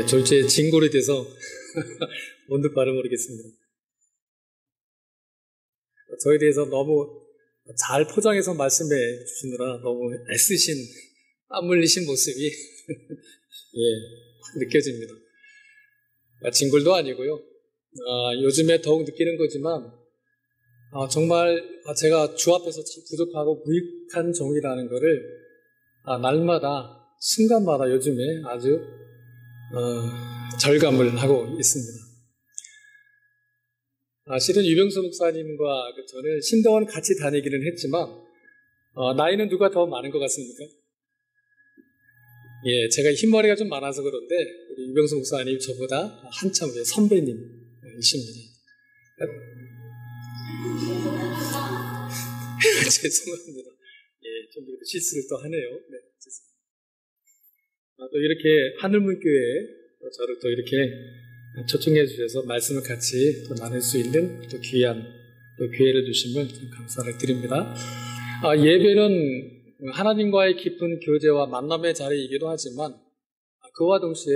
졸지에 진골이 돼서 뭔들 바를 모르겠습니다. 저에 대해서 너무 잘 포장해서 말씀해 주시느라 너무 애쓰신, 땀 흘리신 모습이 느껴집니다. 진골도 아니고요. 요즘에 더욱 느끼는 거지만 정말 제가 주 앞에서 참 부족하고 무익한 종이라는 거를 날마다 순간마다 요즘에 아주 절감을 하고 있습니다. 실은 유병수 목사님과 저는 신대원 같이 다니기는 했지만 나이는 누가 더 많은 것 같습니까? 제가 흰머리가 좀 많아서 그런데 우리 유병수 목사님 저보다 한참 위에 선배님이십니다. 죄송합니다. 좀 실수를 또 하네요. 네, 죄송합니다. 또 이렇게 하늘문교회에 저를 또 이렇게 초청해 주셔서 말씀을 같이 또 나눌 수 있는 또 귀한 또 기회를 주심을 감사를 드립니다. 예배는 하나님과의 깊은 교제와 만남의 자리이기도 하지만 그와 동시에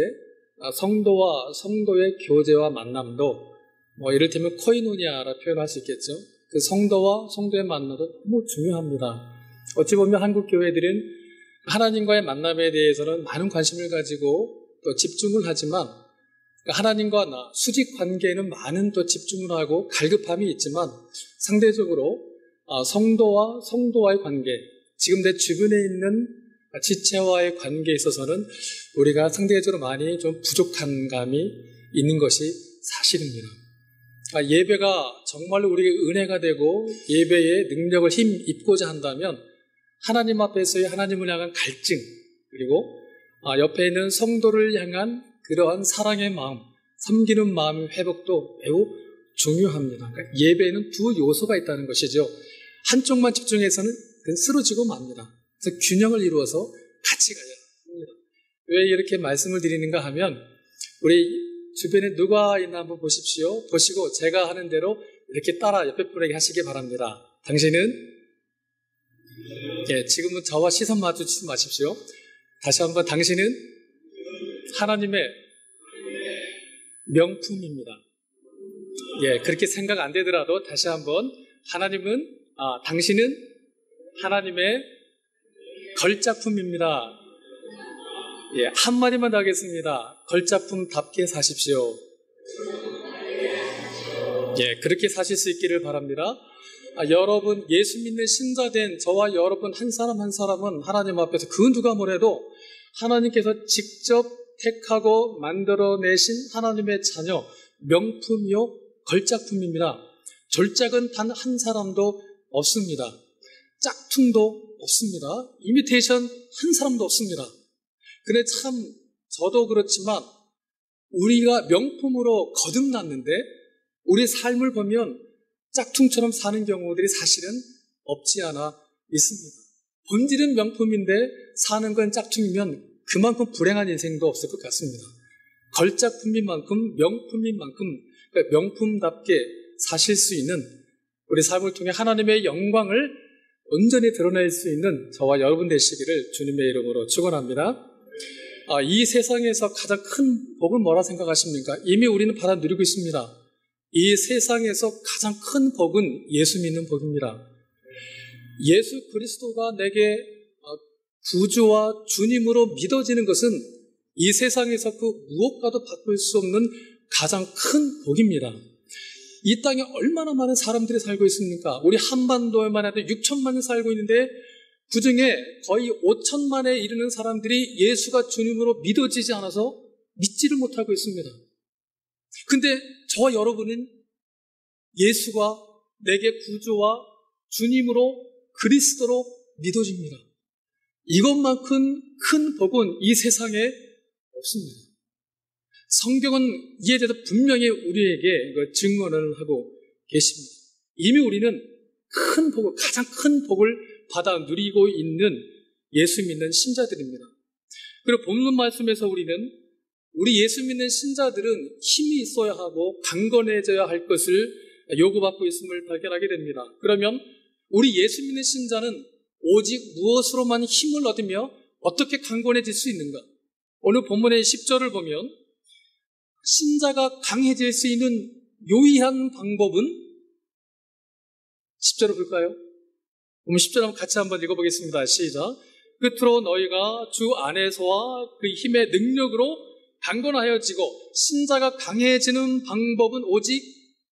성도와 성도의 교제와 만남도 이를테면 코이노니아라 표현할 수 있겠죠. 그 성도와 성도의 만남도 너무 중요합니다. 어찌 보면 한국 교회들은 하나님과의 만남에 대해서는 많은 관심을 가지고 또 집중을 하지만 하나님과 나 수직 관계에는 많은 또 집중을 하고 갈급함이 있지만 상대적으로 성도와 성도와의 관계, 지금 내 주변에 있는 지체와의 관계에 있어서는 우리가 상대적으로 많이 좀 부족한 감이 있는 것이 사실입니다. 예배가 정말로 우리에게 은혜가 되고 예배의 능력을 힘입고자 한다면 하나님 앞에서의 하나님을 향한 갈증, 그리고 옆에 있는 성도를 향한 그러한 사랑의 마음, 섬기는 마음의 회복도 매우 중요합니다. 그러니까 예배에는 두 요소가 있다는 것이죠. 한쪽만 집중해서는 쓰러지고 맙니다. 그래서 균형을 이루어서 같이 가야 합니다. 왜 이렇게 말씀을 드리는가 하면 우리 주변에 누가 있나 한번 보십시오. 보시고 제가 하는 대로 이렇게 따라 옆에 분에게 하시기 바랍니다. 당신은 지금은 저와 시선 마주치지 마십시오. 다시 한번 당신은 하나님의 명품입니다. 그렇게 생각 안 되더라도 다시 한번 당신은 하나님의 걸작품입니다. 한마디만 더 하겠습니다. 걸작품답게 사십시오. 그렇게 사실 수 있기를 바랍니다. 여러분, 예수 믿는 신자된 저와 여러분 한 사람 한 사람은 하나님 앞에서 그 누가 뭐래도 하나님께서 직접 택하고 만들어내신 하나님의 자녀, 명품이요 걸작품입니다. 졸작은 단 한 사람도 없습니다. 짝퉁도 없습니다. 이미테이션 한 사람도 없습니다. 근데 참 저도 그렇지만 우리가 명품으로 거듭났는데 우리 삶을 보면 짝퉁처럼 사는 경우들이 사실은 없지 않아 있습니다. 본질은 명품인데 사는 건 짝퉁이면 그만큼 불행한 인생도 없을 것 같습니다. 걸작품인 만큼 명품인 만큼 명품답게 사실 수 있는 우리 삶을 통해 하나님의 영광을 온전히 드러낼 수 있는 저와 여러분 되시기를 주님의 이름으로 축원합니다. 이 세상에서 가장 큰 복은 뭐라 생각하십니까? 이미 우리는 받아 누리고 있습니다. 이 세상에서 가장 큰 복은 예수 믿는 복입니다. 예수 그리스도가 내게 구주와 주님으로 믿어지는 것은 이 세상에서 그 무엇과도 바꿀 수 없는 가장 큰 복입니다. 이 땅에 얼마나 많은 사람들이 살고 있습니까? 우리 한반도에만 해도 6천만이 살고 있는데 그중에 거의 5천만에 이르는 사람들이 예수가 주님으로 믿어지지 않아서 믿지를 못하고 있습니다. 근데 저와 여러분은 예수가 내게 구주와 주님으로 그리스도로 믿어집니다. 이것만큼 큰 복은 이 세상에 없습니다. 성경은 이에 대해서 분명히 우리에게 증언을 하고 계십니다. 이미 우리는 큰 복을, 가장 큰 복을 받아 누리고 있는 예수 믿는 신자들입니다. 그리고 본문 말씀에서 우리 예수 믿는 신자들은 힘이 있어야 하고 강건해져야 할 것을 요구받고 있음을 발견하게 됩니다. 그러면 우리 예수 믿는 신자는 오직 무엇으로만 힘을 얻으며 어떻게 강건해질 수 있는가? 오늘 본문의 10절을 보면 신자가 강해질 수 있는 유일한 방법은 10절을 볼까요? 그럼 10절 한번 같이 한번 읽어보겠습니다. 시작. 끝으로 너희가 주 안에서와 그 힘의 능력으로 강건하여지고 신자가 강해지는 방법은 오직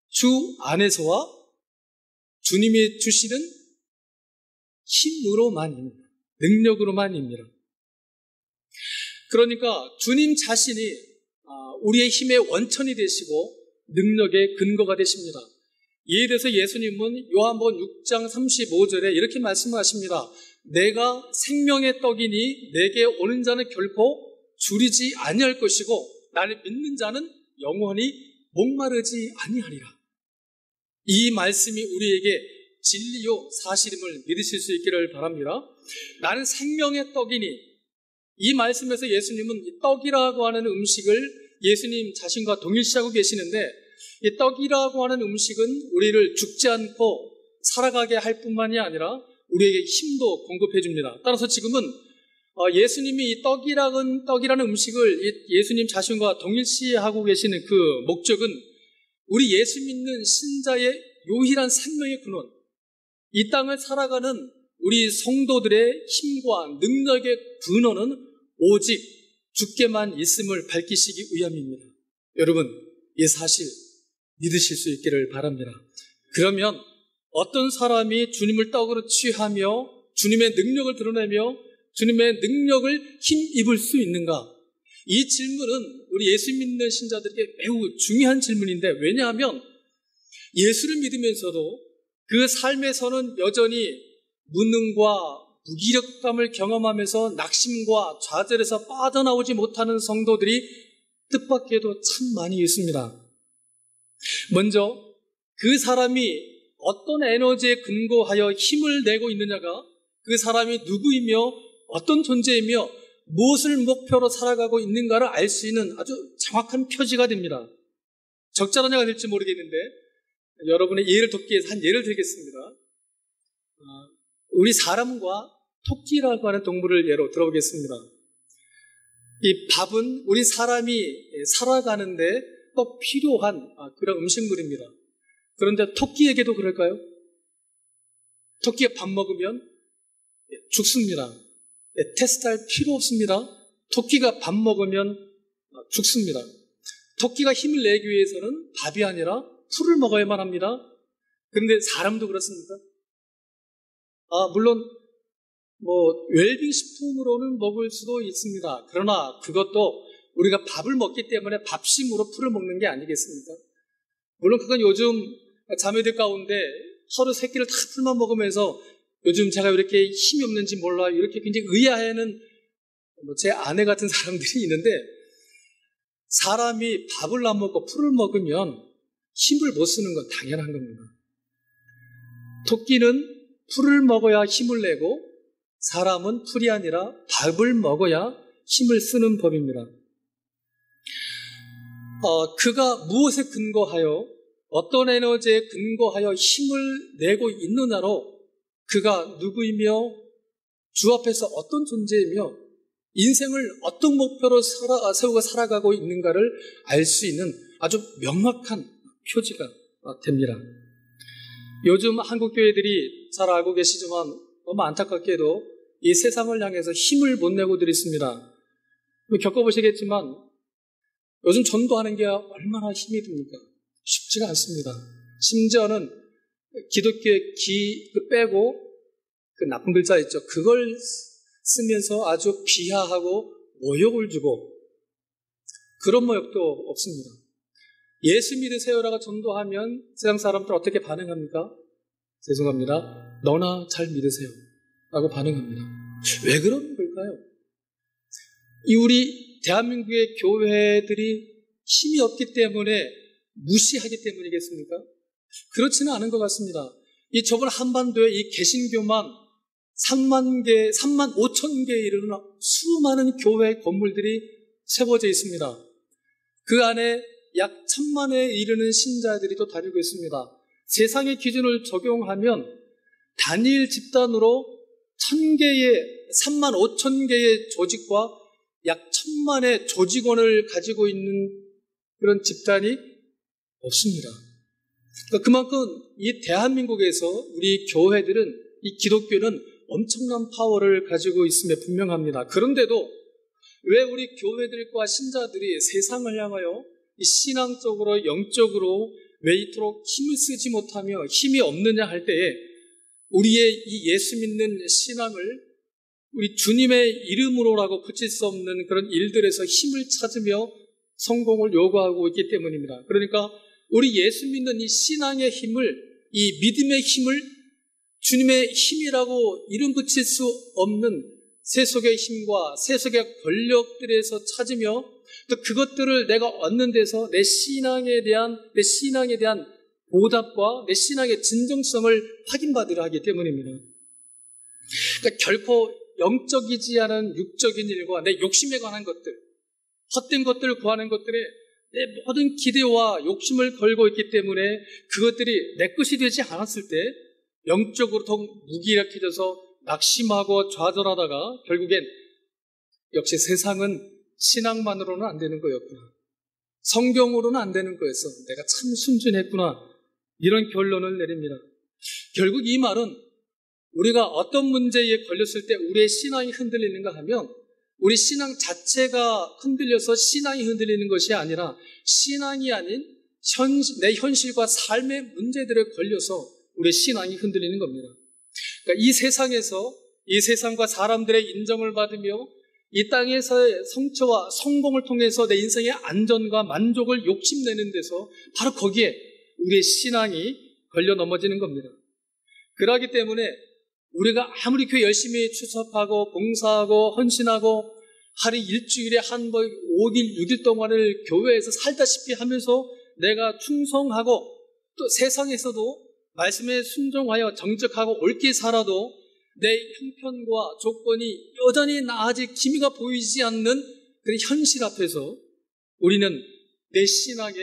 주 안에서와 주님이 주시는 힘으로만입니다. 능력으로만입니다. 그러니까 주님 자신이 우리의 힘의 원천이 되시고 능력의 근거가 되십니다. 이에 대해서 예수님은 요한복음 6장 35절에 이렇게 말씀하십니다. 내가 생명의 떡이니 내게 오는 자는 결코 줄이지 아니할 것이고 나를 믿는 자는 영원히 목마르지 아니하리라. 이 말씀이 우리에게 진리요 사실임을 믿으실 수 있기를 바랍니다. 나는 생명의 떡이니, 이 말씀에서 예수님은 이 떡이라고 하는 음식을 예수님 자신과 동일시하고 계시는데, 이 떡이라고 하는 음식은 우리를 죽지 않고 살아가게 할 뿐만이 아니라 우리에게 힘도 공급해 줍니다. 따라서 지금은 예수님이 이 떡이라는 음식을 예수님 자신과 동일시하고 계시는 그 목적은 우리 예수 믿는 신자의 유일한 생명의 근원, 이 땅을 살아가는 우리 성도들의 힘과 능력의 근원은 오직 주께만 있음을 밝히시기 위함입니다. 여러분, 이 사실 믿으실 수 있기를 바랍니다. 그러면 어떤 사람이 주님을 떡으로 취하며 주님의 능력을 드러내며 주님의 능력을 힘입을 수 있는가? 이 질문은 우리 예수 믿는 신자들에게 매우 중요한 질문인데, 왜냐하면 예수를 믿으면서도 그 삶에서는 여전히 무능과 무기력감을 경험하면서 낙심과 좌절에서 빠져나오지 못하는 성도들이 뜻밖에도 참 많이 있습니다. 먼저 그 사람이 어떤 에너지에 근거하여 힘을 내고 있느냐가 그 사람이 누구이며 어떤 존재이며 무엇을 목표로 살아가고 있는가를 알 수 있는 아주 정확한 표지가 됩니다. 적절한 예가 될지 모르겠는데 여러분의 이해를 돕기 위해서 한 예를 들겠습니다. 우리 사람과 토끼라고 하는 동물을 예로 들어보겠습니다. 이 밥은 우리 사람이 살아가는데 꼭 필요한 그런 음식물입니다. 그런데 토끼에게도 그럴까요? 토끼가 밥 먹으면 죽습니다. 테스트할 필요 없습니다. 토끼가 밥 먹으면 죽습니다. 토끼가 힘을 내기 위해서는 밥이 아니라 풀을 먹어야만 합니다. 그런데 사람도 그렇습니까? 물론 웰빙 식품으로는 먹을 수도 있습니다. 그러나 그것도 우리가 밥을 먹기 때문에 밥심으로 풀을 먹는 게 아니겠습니까? 물론 그건 요즘 자매들 가운데 하루 세 끼를 다 풀만 먹으면서 요즘 제가 왜 이렇게 힘이 없는지 몰라요, 이렇게 굉장히 의아해하는 제 아내 같은 사람들이 있는데, 사람이 밥을 안 먹고 풀을 먹으면 힘을 못 쓰는 건 당연한 겁니다. 토끼는 풀을 먹어야 힘을 내고 사람은 풀이 아니라 밥을 먹어야 힘을 쓰는 법입니다. 그가 무엇에 근거하여 어떤 에너지에 근거하여 힘을 내고 있느냐로 그가 누구이며 주 앞에서 어떤 존재이며 인생을 어떤 목표로 세우고 살아가고 있는가를 알 수 있는 아주 명확한 표지가 됩니다. 요즘 한국 교회들이 잘 알고 계시지만 너무 안타깝게도 이 세상을 향해서 힘을 못 내고들 있습니다. 겪어보시겠지만 요즘 전도하는 게 얼마나 힘이 듭니까? 쉽지가 않습니다. 심지어는 기독교의 기 빼고 그 나쁜 글자 있죠. 그걸 쓰면서 아주 비하하고 모욕을 주고 그런 모욕도 없습니다. 예수 믿으세요라고 전도하면 세상 사람들 어떻게 반응합니까? 죄송합니다. 너나 잘 믿으세요 라고 반응합니다. 왜 그런 걸까요? 우리 대한민국의 교회들이 힘이 없기 때문에 무시하기 때문이겠습니까? 그렇지는 않은 것 같습니다. 저번 한반도에 이 개신교만 3만 5천 개에 이르는 수많은 교회 건물들이 세워져 있습니다. 그 안에 약 1,000만에 이르는 신자들이 또 다니고 있습니다. 세상의 기준을 적용하면 단일 집단으로 3만 5천 개의 조직과 약 1,000만의 조직원을 가지고 있는 그런 집단이 없습니다. 그러니까 그만큼 이 대한민국에서 우리 교회들은, 이 기독교는 엄청난 파워를 가지고 있음에 분명합니다. 그런데도 왜 우리 교회들과 신자들이 세상을 향하여 이 신앙적으로, 영적으로 왜 이토록 힘을 쓰지 못하며 힘이 없느냐 할 때에 우리의 이 예수 믿는 신앙을 우리 주님의 이름으로라고 붙일 수 없는 그런 일들에서 힘을 찾으며 성공을 요구하고 있기 때문입니다. 그러니까 우리 예수 믿는 이 신앙의 힘을, 이 믿음의 힘을 주님의 힘이라고 이름 붙일 수 없는 세속의 힘과 세속의 권력들에서 찾으며 또 그것들을 내가 얻는 데서 내 신앙에 대한 보답과 내 신앙의 진정성을 확인받으려 하기 때문입니다. 그러니까 결코 영적이지 않은 육적인 일과 내 욕심에 관한 것들, 헛된 것들을 구하는 것들에 내 모든 기대와 욕심을 걸고 있기 때문에 그것들이 내 것이 되지 않았을 때 영적으로 더 무기력해져서 낙심하고 좌절하다가 결국엔 역시 세상은 신앙만으로는 안 되는 거였구나, 성경으로는 안 되는 거였어, 내가 참 순진했구나, 이런 결론을 내립니다. 결국 이 말은 우리가 어떤 문제에 걸렸을 때 우리의 신앙이 흔들리는가 하면 우리 신앙 자체가 흔들려서 신앙이 흔들리는 것이 아니라 신앙이 아닌 내 현실과 삶의 문제들에 걸려서 우리의 신앙이 흔들리는 겁니다. 그러니까 이 세상에서, 이 세상과 사람들의 인정을 받으며 이 땅에서의 성취와 성공을 통해서 내 인생의 안전과 만족을 욕심내는 데서 바로 거기에 우리의 신앙이 걸려 넘어지는 겁니다. 그러기 때문에 우리가 아무리 교회 열심히 추석하고 봉사하고 헌신하고 하루 일주일에 한 번 5일, 6일 동안을 교회에서 살다시피 하면서 내가 충성하고 또 세상에서도 말씀에 순종하여 정직하고 옳게 살아도 내 형편과 조건이 여전히 아직 기미가 보이지 않는 그런 현실 앞에서 우리는 내 신앙의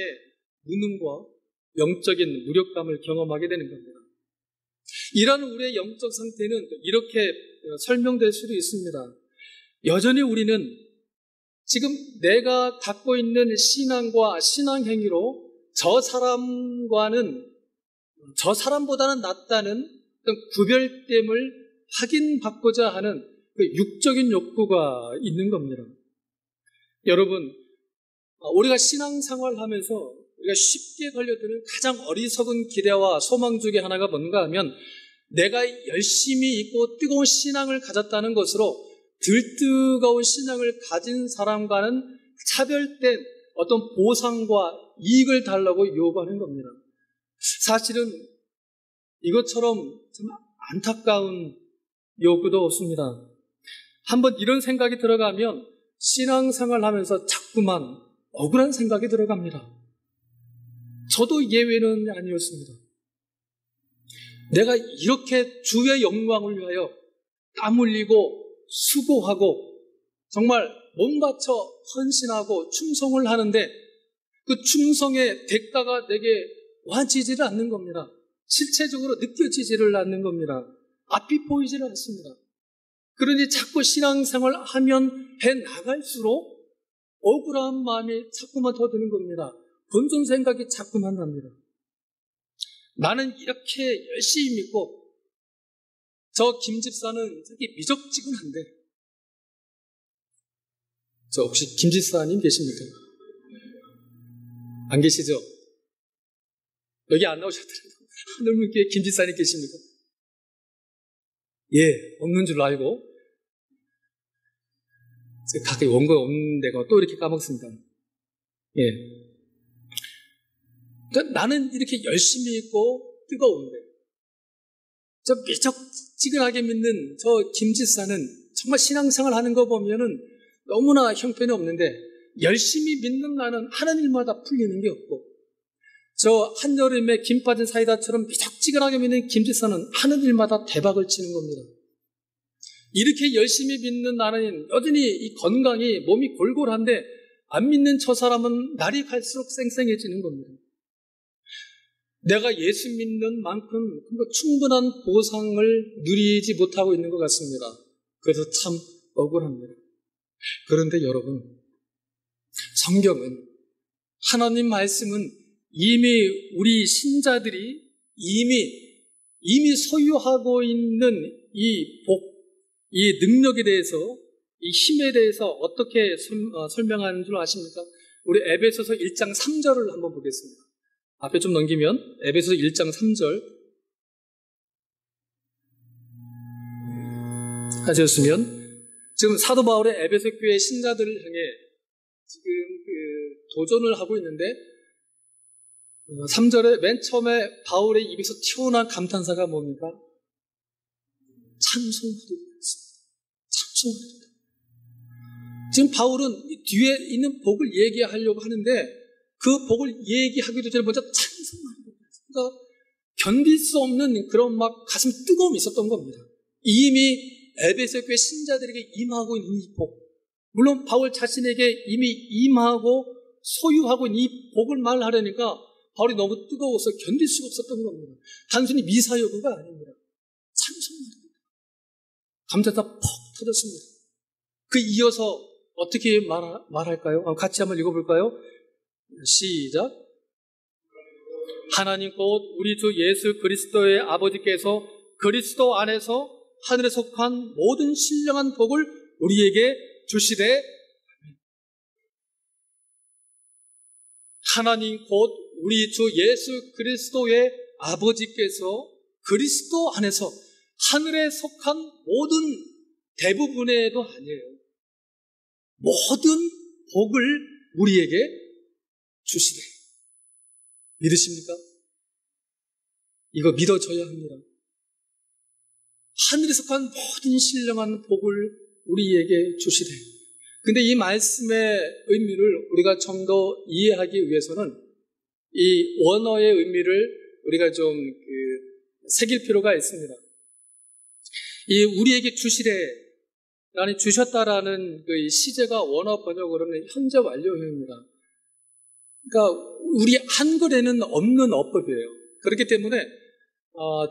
무능과 영적인 무력감을 경험하게 되는 겁니다. 이런 우리의 영적 상태는 이렇게 설명될 수도 있습니다. 여전히 우리는 지금 내가 갖고 있는 신앙과 신앙 행위로 저 사람보다는 낫다는 어떤 구별됨을 확인받고자 하는 그 육적인 욕구가 있는 겁니다. 여러분, 우리가 신앙생활을 하면서 우리가 쉽게 걸려드는 가장 어리석은 기대와 소망 중에 하나가 뭔가 하면 내가 열심히 있고 뜨거운 신앙을 가졌다는 것으로 들뜨거운 신앙을 가진 사람과는 차별된 어떤 보상과 이익을 달라고 요구하는 겁니다. 사실은 이것처럼 참 안타까운 요구도 없습니다. 한번 이런 생각이 들어가면 신앙생활을 하면서 자꾸만 억울한 생각이 들어갑니다. 저도 예외는 아니었습니다. 내가 이렇게 주의 영광을 위하여 땀 흘리고 수고하고 정말 몸 바쳐 헌신하고 충성을 하는데 그 충성의 대가가 내게 와지지를 않는 겁니다. 실체적으로 느껴지지를 않는 겁니다. 앞이 보이지를 않습니다. 그러니 자꾸 신앙생활 하면 해 나갈수록 억울한 마음이 자꾸만 더 드는 겁니다. 본전 생각이 자꾸만 납니다. 나는 이렇게 열심히 믿고 저 김 집사는 저기 미적지근한데, 저 혹시 김 집사님 계십니까? 안 계시죠? 여기 안 나오셨더라고요. 하늘문교회 김 집사님 계십니까? 예, 없는 줄 알고 가까이 온 거 없는 데가 또 이렇게 까먹습니다. 예. 그러니까 나는 이렇게 열심히 있고 뜨거운데 저 미적지근하게 믿는 저 김 집사는 정말 신앙생활 하는 거 보면은 너무나 형편이 없는데 열심히 믿는 나는 하는 일마다 풀리는 게 없고 저 한여름에 김 빠진 사이다처럼 미적지근하게 믿는 김 집사는 하는 일마다 대박을 치는 겁니다. 이렇게 열심히 믿는 나는 여전히 이 건강이 몸이 골골한데 안 믿는 저 사람은 날이 갈수록 쌩쌩해지는 겁니다. 내가 예수 믿는 만큼 충분한 보상을 누리지 못하고 있는 것 같습니다. 그래서 참 억울합니다. 그런데 여러분, 성경은 하나님 말씀은 이미 우리 신자들이 이미 소유하고 있는 이 이 능력에 대해서, 이 힘에 대해서 어떻게 설명하는 줄 아십니까? 우리 에베소서 1장 3절을 한번 보겠습니다. 앞에 좀 넘기면 에베소서 1장 3절 하셨으면, 지금 사도 바울의 에베소 교회 신자들을 향해 지금 도전을 하고 있는데, 3절에 맨 처음에 바울의 입에서 튀어나온 감탄사가 뭡니까? 찬송하리라. 찬송하리라. 지금 바울은 뒤에 있는 복을 얘기하려고 하는데, 그 복을 얘기하기도 전에 먼저 찬송하리라. 그러니까 견딜 수 없는 그런 막 가슴 뜨거움이 있었던 겁니다. 이미 에베소 교회 신자들에게 임하고 있는 이 복, 물론 바울 자신에게 이미 임하고 소유하고 있는 이 복을 말하려니까 바울이 너무 뜨거워서 견딜 수가 없었던 겁니다. 단순히 미사여구가 아닙니다. 찬송합니다. 감사가 퍽 터졌습니다. 그 이어서 어떻게 말할까요? 같이 한번 읽어볼까요? 시작. 하나님 곧 우리 주 예수 그리스도의 아버지께서 그리스도 안에서 하늘에 속한 모든 신령한 복을 우리에게 주시되, 하나님 곧 우리 주 예수 그리스도의 아버지께서 그리스도 안에서 하늘에 속한 모든, 대부분에도 아니에요, 모든 복을 우리에게 주시되. 믿으십니까? 이거 믿어줘야 합니다. 하늘에 속한 모든 신령한 복을 우리에게 주시되. 근데 이 말씀의 의미를 우리가 좀 더 이해하기 위해서는 이 원어의 의미를 우리가 좀 새길 필요가 있습니다. 이 우리에게 주시되라는, 주셨다라는 그 시제가 원어 번역으로는 현재 완료형입니다. 그러니까 우리 한글에는 없는 어법이에요. 그렇기 때문에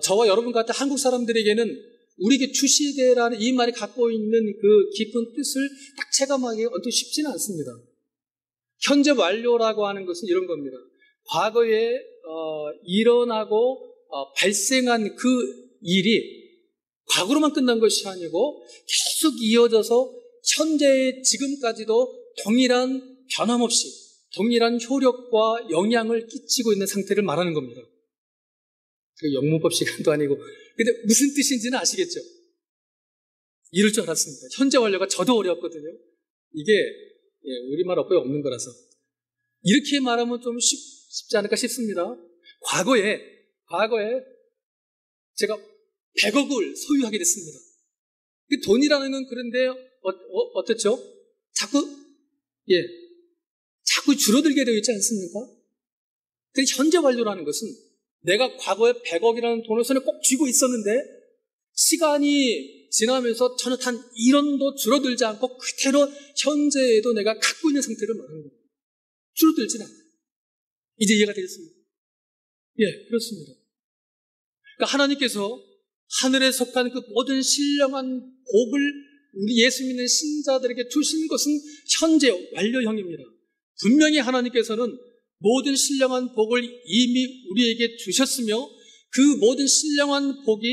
저와 여러분 같은 한국 사람들에게는 우리에게 주시되라는 이 말이 갖고 있는 그 깊은 뜻을 딱 체감하기 언뜻 쉽지는 않습니다. 현재 완료라고 하는 것은 이런 겁니다. 과거에 일어나고 발생한 그 일이 과거로만 끝난 것이 아니고 계속 이어져서 현재의 지금까지도 동일한, 변함없이 동일한 효력과 영향을 끼치고 있는 상태를 말하는 겁니다. 영문법 시간도 아니고. 근데 무슨 뜻인지는 아시겠죠? 이럴 줄 알았습니다. 현재 완료가 저도 어려웠거든요. 이게 우리말 어법에 없는 거라서. 이렇게 말하면 좀 쉽지 않을까 싶습니다. 과거에 제가 100억을 소유하게 됐습니다. 돈이라는 건 그런데 어떻죠? 자꾸 줄어들게 되어 있지 않습니까? 근데 현재 완료라는 것은 내가 과거에 100억이라는 돈을 손에 꼭 쥐고 있었는데 시간이 지나면서 전혀 단 1원도 줄어들지 않고 그대로 현재에도 내가 갖고 있는 상태를 말하는 겁니다. 줄어들진 않아요. 이제 이해가 되겠습니까? 예, 그렇습니다. 그러니까 하나님께서 하늘에 속한 그 모든 신령한 복을 우리 예수 믿는 신자들에게 주신 것은 현재 완료형입니다. 분명히 하나님께서는 모든 신령한 복을 이미 우리에게 주셨으며 그 모든 신령한 복이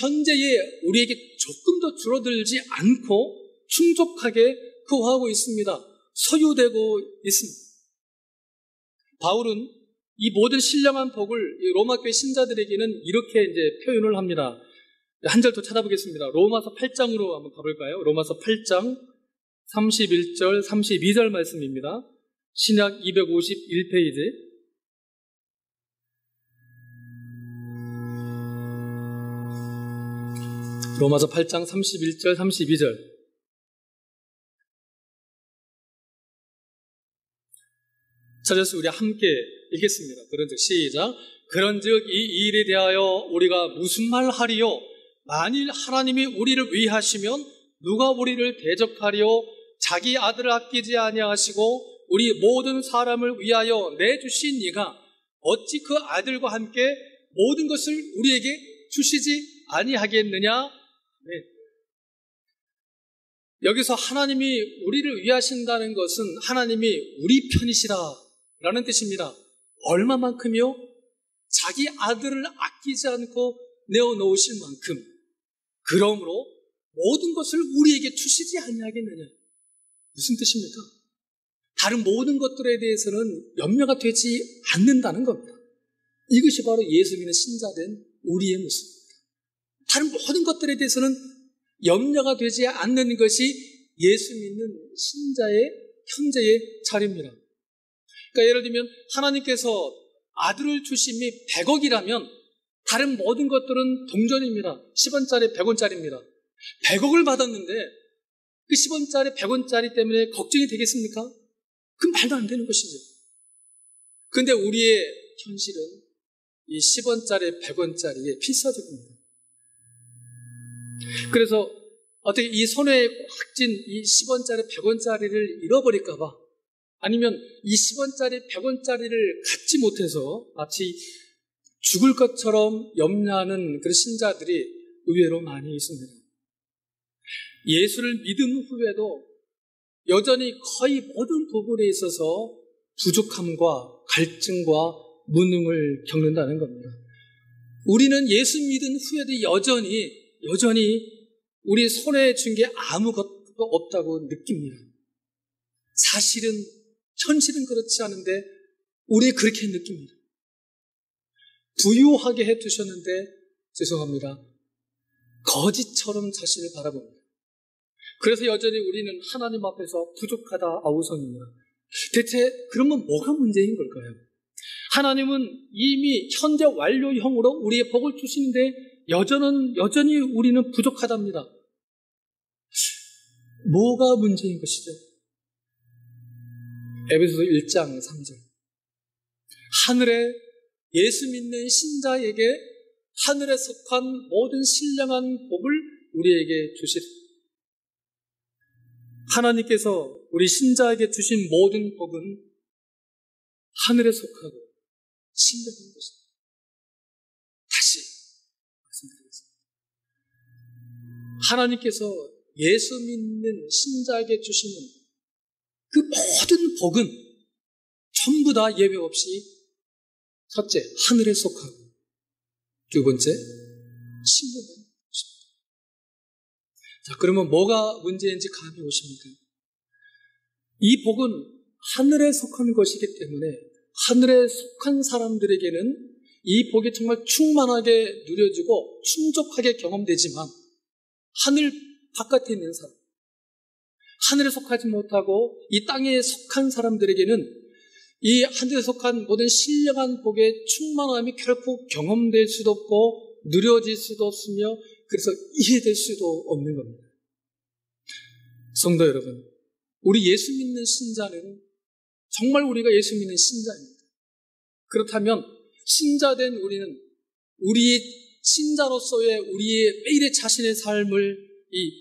현재에 우리에게 조금 더 줄어들지 않고 충족하게 거하고 있습니다. 소유되고 있습니다. 바울은 이 모든 신령한 복을 로마교회 신자들에게는 이렇게 이제 표현을 합니다. 한 절 더 찾아보겠습니다. 로마서 8장으로 한번 가볼까요? 로마서 8장 31절, 32절 말씀입니다. 신약 251페이지. 로마서 8장 31절, 32절. 찾아서 우리 함께 읽겠습니다. 그런즉 시작. 그런즉 이 일에 대하여 우리가 무슨 말 하리요? 만일 하나님이 우리를 위하시면 누가 우리를 대적하리요? 자기 아들을 아끼지 아니하시고 우리 모든 사람을 위하여 내주신 이가 어찌 그 아들과 함께 모든 것을 우리에게 주시지 아니하겠느냐? 네. 여기서 하나님이 우리를 위하신다는 것은 하나님이 우리 편이시라 라는 뜻입니다. 얼마만큼요? 자기 아들을 아끼지 않고 내어놓으실 만큼 그러므로 모든 것을 우리에게 주시지 아니하겠느냐. 무슨 뜻입니까? 다른 모든 것들에 대해서는 염려가 되지 않는다는 겁니다. 이것이 바로 예수 믿는 신자된 우리의 모습입니다. 다른 모든 것들에 대해서는 염려가 되지 않는 것이 예수 믿는 신자의 현재의 자리입니다. 그러니까 예를 들면 하나님께서 아들을 주심이 100억이라면 다른 모든 것들은 동전입니다. 10원짜리, 100원짜리입니다. 100억을 받았는데 그 10원짜리, 100원짜리 때문에 걱정이 되겠습니까? 그건 말도 안 되는 것이죠. 그런데 우리의 현실은 이 10원짜리, 100원짜리의 필사적입니다. 그래서 어떻게 이 손에 꽉 쥔 이 10원짜리, 100원짜리를 잃어버릴까봐 아니면 이 10원짜리, 100원짜리를 갖지 못해서 마치 죽을 것처럼 염려하는 그런 신자들이 의외로 많이 있습니다. 예수를 믿은 후에도 여전히 거의 모든 부분에 있어서 부족함과 갈증과 무능을 겪는다는 겁니다. 우리는 예수 믿은 후에도 여전히 우리 손에 쥔 게 아무것도 없다고 느낍니다. 사실은 현실은 그렇지 않은데 우리 그렇게 느낍니다. 부유하게 해두셨는데 죄송합니다. 거짓처럼 자신을 바라봅니다. 그래서 여전히 우리는 하나님 앞에서 부족하다 아우성입니다. 대체 그러면 뭐가 문제인 걸까요? 하나님은 이미 현재 완료형으로 우리의 복을 주시는데 여전히 우리는 부족하답니다. 뭐가 문제인 것이죠? 에베소서 1장 3절. 하늘에 예수 믿는 신자에게 하늘에 속한 모든 신령한 복을 우리에게 주시리. 하나님께서 우리 신자에게 주신 모든 복은 하늘에 속하고 신령한 것입니다. 다시 말씀드리겠습니다. 하나님께서 예수 믿는 신자에게 주시는 그 모든 복은 전부 다 예외 없이 첫째, 하늘에 속하고 두 번째, 신령한 것입니다. 자, 그러면 뭐가 문제인지 감이 오십니까? 이 복은 하늘에 속한 것이기 때문에 하늘에 속한 사람들에게는 이 복이 정말 충만하게 누려지고 충족하게 경험되지만 하늘 바깥에 있는 사람, 하늘에 속하지 못하고 이 땅에 속한 사람들에게는 이 하늘에 속한 모든 신령한 복의 충만함이 결코 경험될 수도 없고 누려질 수도 없으며 그래서 이해될 수도 없는 겁니다. 성도 여러분, 우리 예수 믿는 신자는 정말 우리가 예수 믿는 신자입니다. 그렇다면 신자된 우리는 우리 신자로서의 우리의 매일의 자신의 삶을 이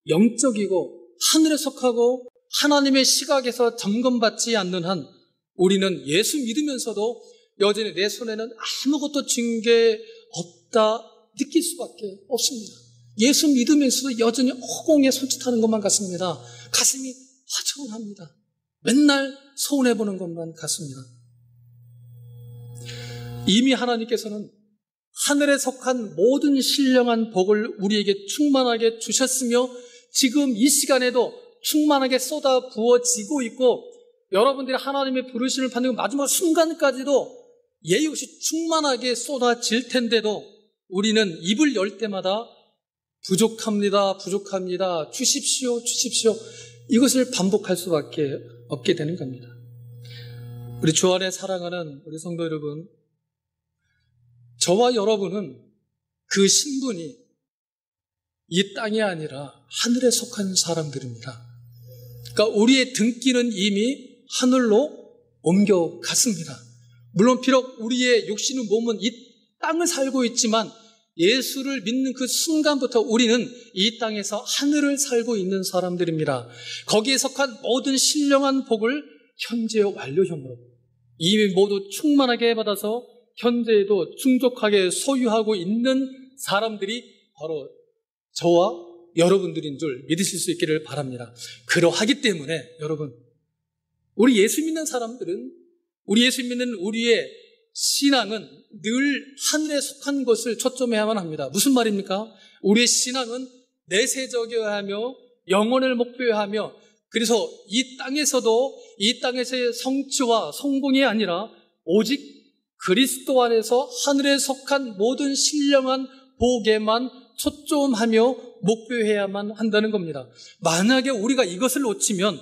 영적이고 하늘에 속하고 하나님의 시각에서 점검받지 않는 한 우리는 예수 믿으면서도 여전히 내 손에는 아무것도 쥔 게 없다 느낄 수밖에 없습니다. 예수 믿으면서도 여전히 허공에 손짓하는 것만 같습니다. 가슴이 허전합니다. 맨날 서운해보는 것만 같습니다. 이미 하나님께서는 하늘에 속한 모든 신령한 복을 우리에게 충만하게 주셨으며 지금 이 시간에도 충만하게 쏟아 부어지고 있고 여러분들이 하나님의 부르심을 받는 마지막 순간까지도 예의 없이 충만하게 쏟아질 텐데도 우리는 입을 열 때마다 부족합니다, 주십시오 이것을 반복할 수밖에 없게 되는 겁니다. 우리 주 안에 사랑하는 우리 성도 여러분, 저와 여러분은 그 신분이 이 땅이 아니라 하늘에 속한 사람들입니다. 그러니까 우리의 등기는 이미 하늘로 옮겨갔습니다. 물론 비록 우리의 육신의 몸은 이 땅을 살고 있지만 예수를 믿는 그 순간부터 우리는 이 땅에서 하늘을 살고 있는 사람들입니다. 거기에 속한 모든 신령한 복을 현재의 완료형으로 이미 모두 충만하게 받아서 현재에도 충족하게 소유하고 있는 사람들이 바로 저와 여러분들인 줄 믿으실 수 있기를 바랍니다. 그러하기 때문에 여러분, 우리 예수 믿는 사람들은 우리 예수 믿는 우리의 신앙은 늘 하늘에 속한 것을 초점해야만 합니다. 무슨 말입니까? 우리의 신앙은 내세적이어야 하며 영혼을 목표해야 하며, 그래서 이 땅에서의 성취와 성공이 아니라 오직 그리스도 안에서 하늘에 속한 모든 신령한 복에만 초점하며 목표해야만 한다는 겁니다. 만약에 우리가 이것을 놓치면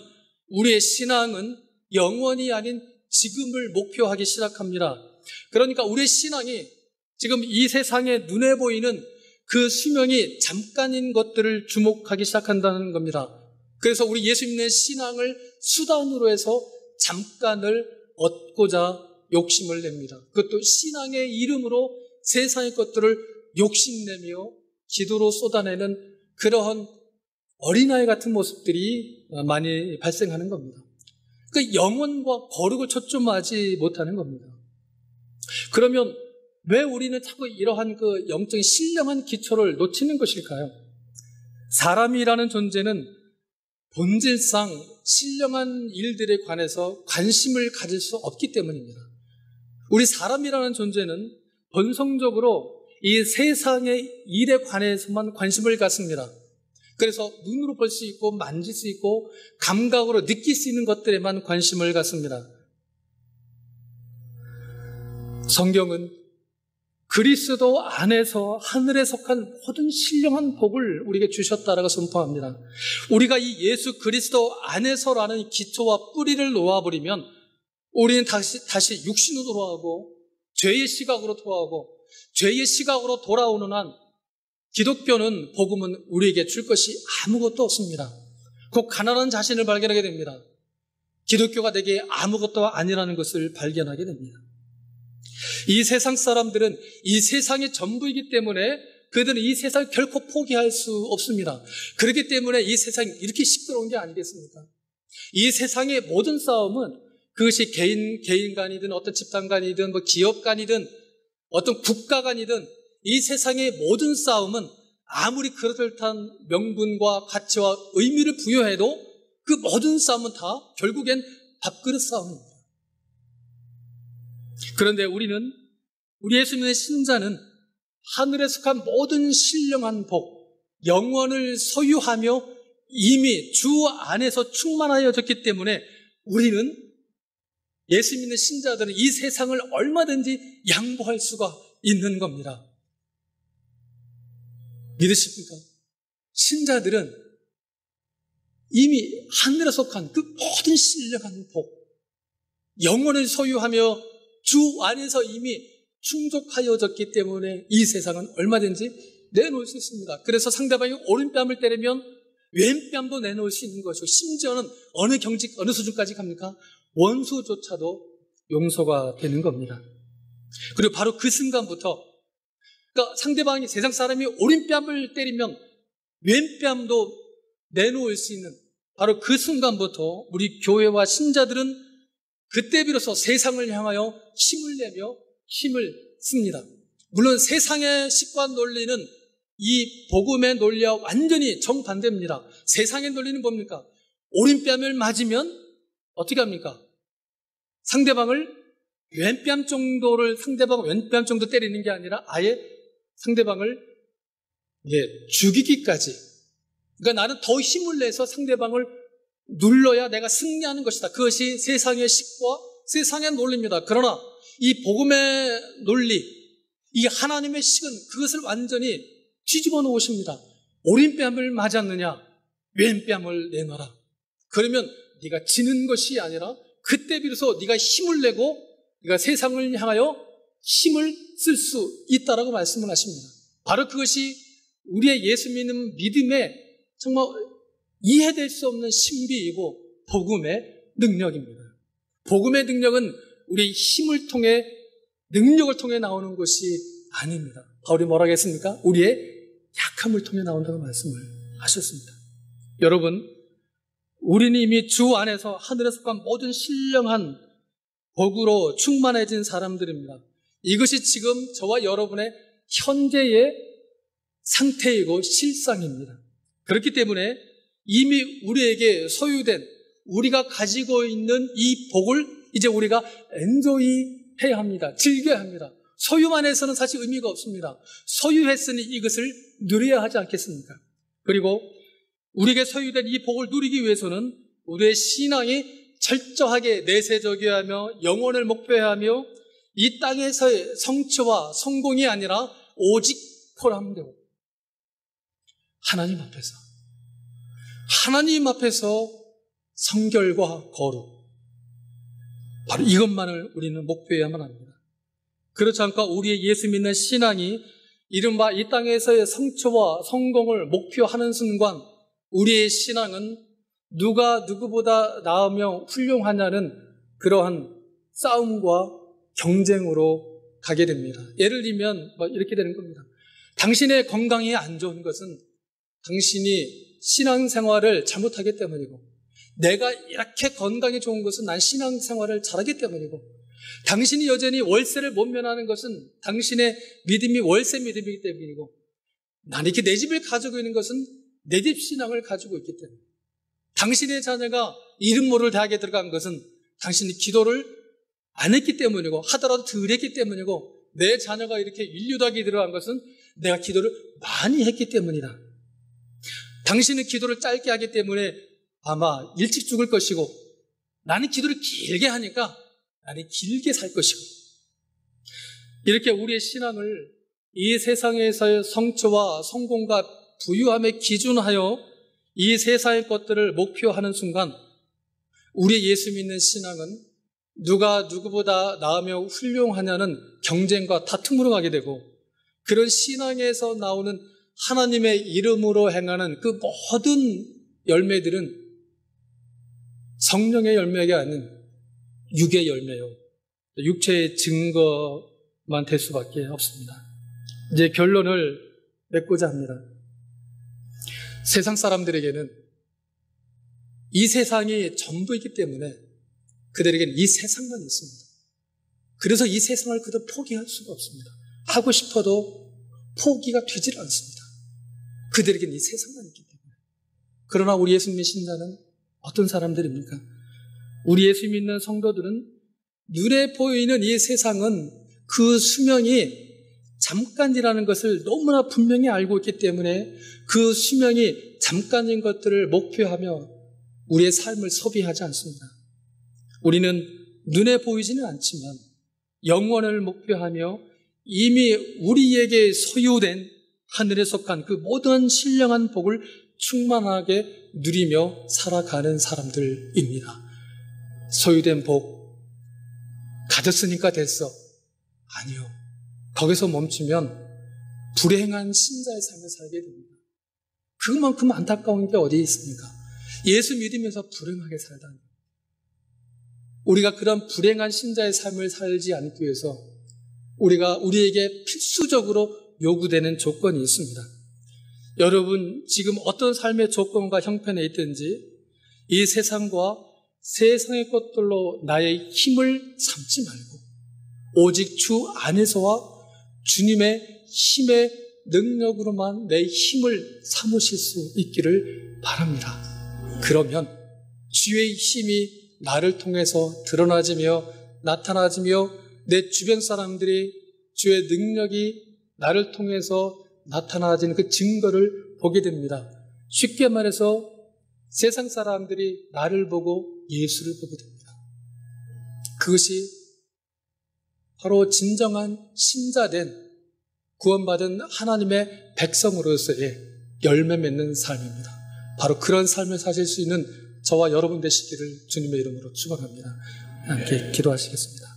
우리의 신앙은 영원이 아닌 지금을 목표하기 시작합니다. 그러니까 우리의 신앙이 지금 이 세상에 눈에 보이는 그 수명이 잠깐인 것들을 주목하기 시작한다는 겁니다. 그래서 우리 예수 믿는 신앙을 수단으로 해서 잠깐을 얻고자 욕심을 냅니다. 그것도 신앙의 이름으로 세상의 것들을 욕심내며 기도로 쏟아내는 그러한 어린아이 같은 모습들이 많이 발생하는 겁니다. 그 영혼과 거룩을 초점하지 못하는 겁니다. 그러면 왜 우리는 자꾸 이러한 그 영적인 신령한 기초를 놓치는 것일까요? 사람이라는 존재는 본질상 신령한 일들에 관해서 관심을 가질 수 없기 때문입니다. 우리 사람이라는 존재는 본성적으로 이 세상의 일에 관해서만 관심을 갖습니다. 그래서 눈으로 볼 수 있고 만질 수 있고 감각으로 느낄 수 있는 것들에만 관심을 갖습니다. 성경은 그리스도 안에서 하늘에 속한 모든 신령한 복을 우리에게 주셨다라고 선포합니다. 우리가 이 예수 그리스도 안에서라는 기초와 뿌리를 놓아버리면 우리는 다시 육신으로 돌아가고 죄의 시각으로 돌아가고, 죄의 시각으로 돌아오는 한 기독교는, 복음은 우리에게 줄 것이 아무것도 없습니다. 곧 가난한 자신을 발견하게 됩니다. 기독교가 내게 아무것도 아니라는 것을 발견하게 됩니다. 이 세상 사람들은 이 세상의 전부이기 때문에 그들은 이 세상을 결코 포기할 수 없습니다. 그렇기 때문에 이 세상이 이렇게 시끄러운 게 아니겠습니까? 이 세상의 모든 싸움은, 그것이 개인 간이든 어떤 집단 간이든 기업 간이든 어떤 국가 간이든, 이 세상의 모든 싸움은 아무리 그럴듯한 명분과 가치와 의미를 부여해도 그 모든 싸움은 다 결국엔 밥그릇 싸움입니다. 그런데 우리 예수 믿는 신자는 하늘에 속한 모든 신령한 복, 영원을 소유하며 이미 주 안에서 충만하여졌기 때문에 우리는, 예수 믿는 신자들은 이 세상을 얼마든지 양보할 수가 있는 겁니다. 믿으십니까? 신자들은 이미 하늘에 속한 그 모든 신령한 복, 영혼을 소유하며 주 안에서 이미 충족하여졌기 때문에 이 세상은 얼마든지 내놓을 수 있습니다. 그래서 상대방이 오른뺨을 때리면 왼뺨도 내놓을 수 있는 것이고, 심지어는 어느 수준까지 갑니까? 원수조차도 용서가 되는 겁니다. 그리고 바로 그 순간부터, 그러니까 상대방이, 세상 사람이 오른뺨을 때리면 왼뺨도 내놓을 수 있는 바로 그 순간부터 우리 교회와 신자들은 그때 비로소 세상을 향하여 힘을 내며 힘을 씁니다. 물론 세상의 식과 논리는 이 복음의 논리와 완전히 정반대입니다. 세상의 논리는 뭡니까? 오른뺨을 맞으면 어떻게 합니까? 상대방을 왼뺨 정도 때리는 게 아니라 아예 상대방을 죽이기까지. 그러니까 나는 더 힘을 내서 상대방을 눌러야 내가 승리하는 것이다. 그것이 세상의 식과 세상의 논리입니다. 그러나 이 복음의 논리, 이 하나님의 식은 그것을 완전히 뒤집어 놓으십니다. 오른뺨을 맞았느냐, 왼뺨을 내놔라. 그러면 네가 지는 것이 아니라 그때 비로소 네가 힘을 내고 네가 세상을 향하여 힘을 쓸 수 있다라고 말씀을 하십니다. 바로 그것이 우리의 예수 믿는 믿음의 정말 이해될 수 없는 신비이고 복음의 능력입니다. 복음의 능력은 우리의 힘을 통해, 능력을 통해 나오는 것이 아닙니다. 바울이 뭐라고 했습니까? 우리의 약함을 통해 나온다고 말씀을 하셨습니다. 여러분, 우리는 이미 주 안에서 하늘에 속한 모든 신령한 복으로 충만해진 사람들입니다. 이것이 지금 저와 여러분의 현재의 상태이고 실상입니다. 그렇기 때문에 이미 우리에게 소유된, 우리가 가지고 있는 이 복을 이제 우리가 엔조이 해야 합니다. 즐겨야 합니다. 소유만 해서는 사실 의미가 없습니다. 소유했으니 이것을 누려야 하지 않겠습니까? 그리고 우리에게 소유된 이 복을 누리기 위해서는 우리의 신앙이 철저하게 내세적이어야 하며 영혼을 목표해야 하며 이 땅에서의 성취와 성공이 아니라 오직 포함되고 되고 하나님 앞에서 성결과 거룩, 바로 이것만을 우리는 목표해야만 합니다. 그렇지 않고 우리의 예수 믿는 신앙이 이른바 이 땅에서의 성취와 성공을 목표하는 순간 우리의 신앙은 누가 누구보다 나으며 훌륭하냐는 그러한 싸움과 경쟁으로 가게 됩니다. 예를 들면 이렇게 되는 겁니다. 당신의 건강이 안 좋은 것은 당신이 신앙생활을 잘못하기 때문이고, 내가 이렇게 건강이 좋은 것은 난 신앙생활을 잘하기 때문이고, 당신이 여전히 월세를 못 면하는 것은 당신의 믿음이 월세 믿음이기 때문이고, 난 이렇게 내 집을 가지고 있는 것은 내 집 신앙을 가지고 있기 때문에, 당신의 자녀가 이름 모를 대학에 들어간 것은 당신이 기도를 안 했기 때문이고, 하더라도 덜 했기 때문이고, 내 자녀가 이렇게 인류대학에 들어간 것은 내가 기도를 많이 했기 때문이다. 당신은 기도를 짧게 하기 때문에 아마 일찍 죽을 것이고, 나는 기도를 길게 하니까 나는 길게 살 것이고, 이렇게 우리의 신앙을 이 세상에서의 성취와 성공과 부유함에 기준하여 이 세상의 것들을 목표하는 순간 우리의 예수 믿는 신앙은 누가 누구보다 나으며 훌륭하냐는 경쟁과 다툼으로 가게 되고, 그런 신앙에서 나오는 하나님의 이름으로 행하는 그 모든 열매들은 성령의 열매가 아닌 육의 열매요, 육체의 증거만 될 수밖에 없습니다. 이제 결론을 맺고자 합니다. 세상 사람들에게는 이 세상이 전부이기 때문에 그들에게는 이 세상만 있습니다. 그래서 이 세상을 그들 포기할 수가 없습니다. 하고 싶어도 포기가 되질 않습니다. 그들에게는 이 세상만 있기 때문에. 그러나 우리 예수 믿는 신자는 어떤 사람들입니까? 우리 예수 믿는 성도들은 눈에 보이는 이 세상은 그 수명이 잠깐이라는 것을 너무나 분명히 알고 있기 때문에 그 수명이 잠깐인 것들을 목표하며 우리의 삶을 소비하지 않습니다. 우리는 눈에 보이지는 않지만 영원을 목표하며 이미 우리에게 소유된 하늘에 속한 그 모든 신령한 복을 충만하게 누리며 살아가는 사람들입니다. 소유된 복 가졌으니까 됐어? 아니요. 거기서 멈추면 불행한 신자의 삶을 살게 됩니다. 그만큼 안타까운 게 어디 있습니까? 예수 믿으면서 불행하게 살다니. 우리가 그런 불행한 신자의 삶을 살지 않기 위해서 우리에게 필수적으로 요구되는 조건이 있습니다. 여러분, 지금 어떤 삶의 조건과 형편에 있든지 이 세상과 세상의 것들로 나의 힘을 삼지 말고 오직 주 안에서와 주님의 힘의 능력으로만 내 힘을 삼으실 수 있기를 바랍니다. 그러면 주의 힘이 나를 통해서 드러나지며 나타나지며 내 주변 사람들이 주의 능력이 나를 통해서 나타나지는 그 증거를 보게 됩니다. 쉽게 말해서 세상 사람들이 나를 보고 예수를 보게 됩니다. 그것이 바로 진정한 신자된 구원받은 하나님의 백성으로서의 열매 맺는 삶입니다. 바로 그런 삶을 사실 수 있는 저와 여러분 되시기를 주님의 이름으로 축원합니다. 함께 기도하시겠습니다.